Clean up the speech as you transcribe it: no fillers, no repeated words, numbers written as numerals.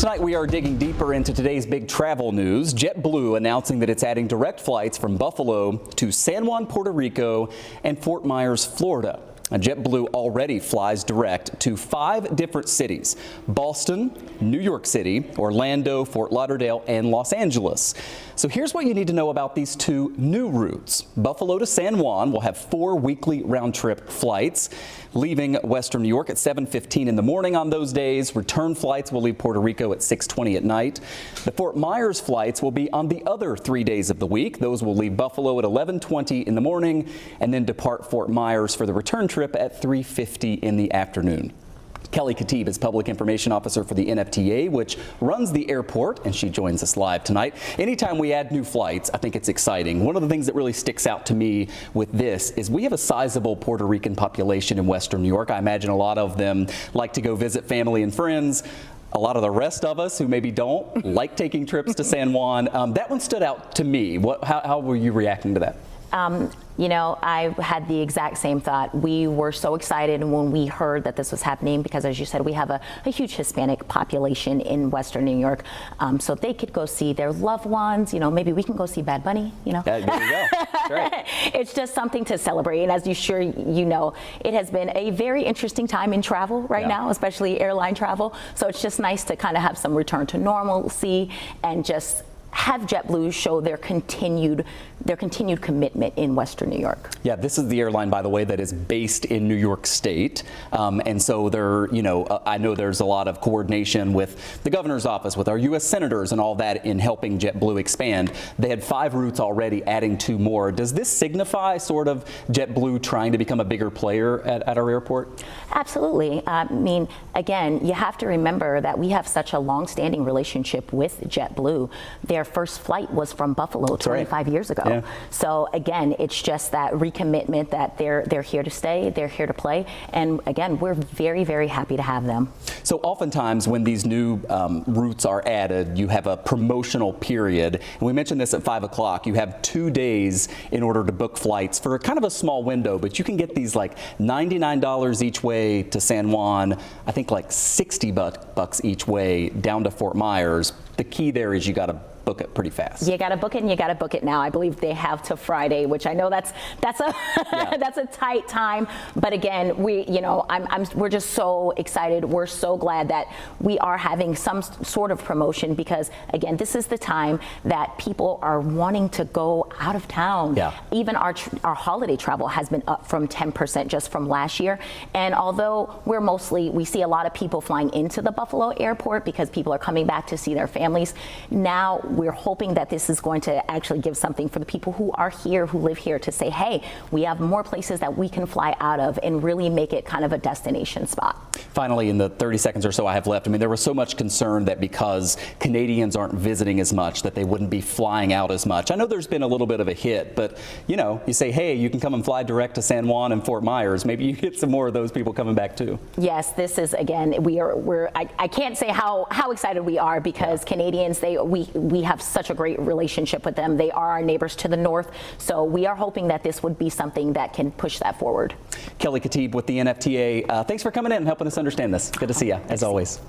Tonight we are digging deeper into today's big travel news. JetBlue announcing that it's adding direct flights from Buffalo to San Juan, Puerto Rico and Fort Myers, Florida. JetBlue already flies direct to 5 different cities: Boston, New York City, Orlando, Fort Lauderdale, and Los Angeles. So here's what you need to know about these 2 new routes. Buffalo to San Juan will have 4 weekly round-trip flights, leaving Western New York at 7:15 in the morning on those days. Return flights will leave Puerto Rico at 6:20 at night. The Fort Myers flights will be on the other 3 days of the week. Those will leave Buffalo at 11:20 in the morning and then depart Fort Myers for the return trip at 3:50 in the afternoon. Kelly Khatib is Public Information Officer for the NFTA, which runs the airport, and she joins us live tonight. Anytime we add new flights, I think it's exciting. One of the things that really sticks out to me with this is we have a sizable Puerto Rican population in Western New York. I imagine a lot of them like to go visit family and friends. A lot of the rest of us who maybe don't like taking trips to San Juan. That one stood out to me. How were you reacting to that? You know, I had the exact same thought. We were so excited when we heard that this was happening because, as you said, we have a huge Hispanic population in Western New York. So they could go see their loved ones. You know, maybe we can go see Bad Bunny, you know. There you go. That's right. It's just something to celebrate. And as you know, it has been a very interesting time in travel right now, especially airline travel. So it's just nice to kind of have some return to normalcy and just have JetBlue show their continued commitment in Western New York. Yeah, this is the airline, by the way, that is based in New York State, and so I know there's a lot of coordination with the governor's office, with our U.S. senators, and all that in helping JetBlue expand. They had 5 routes already, adding 2 more. Does this signify sort of JetBlue trying to become a bigger player at our airport? Absolutely. I mean, again, you have to remember that we have such a long-standing relationship with JetBlue. Their first flight was from Buffalo 25 years ago. Yeah. So again, it's just that recommitment that they're here to stay, they're here to play, and again, we're very, very happy to have them. So oftentimes when these new routes are added, you have a promotional period, and we mentioned this at 5 o'clock. You have 2 days in order to book flights for kind of a small window, but you can get these like $99 each way to San Juan, I think like $60 each way down to Fort Myers. The key there is you got to book it pretty fast. You got to book it, and you got to book it now. I believe they have to Friday, which I know that's a that's a tight time. But again, we're just so excited. We're so glad that we are having some sort of promotion because again, this is the time that people are wanting to go out of town. Yeah. Even our holiday travel has been up from 10% just from last year. And although we see a lot of people flying into the Buffalo airport because people are coming back to see their families. Now we're hoping that this is going to actually give something for the people who are here, who live here, to say, hey, we have more places that we can fly out of and really make it kind of a destination spot. Finally, in the 30 seconds or so I have left, I mean, there was so much concern that because Canadians aren't visiting as much, that they wouldn't be flying out as much. I know there's been a little bit of a hit, but you say, hey, you can come and fly direct to San Juan and Fort Myers. Maybe you get some more of those people coming back too. Yes, this is, again, I can't say how excited we are because Canadians, we have such a great relationship with them. They are our neighbors to the north. So we are hoping that this would be something that can push that forward. Kelly Khatib with the NFTA. Thanks for coming in and helping us understand this. Good to see you, as always.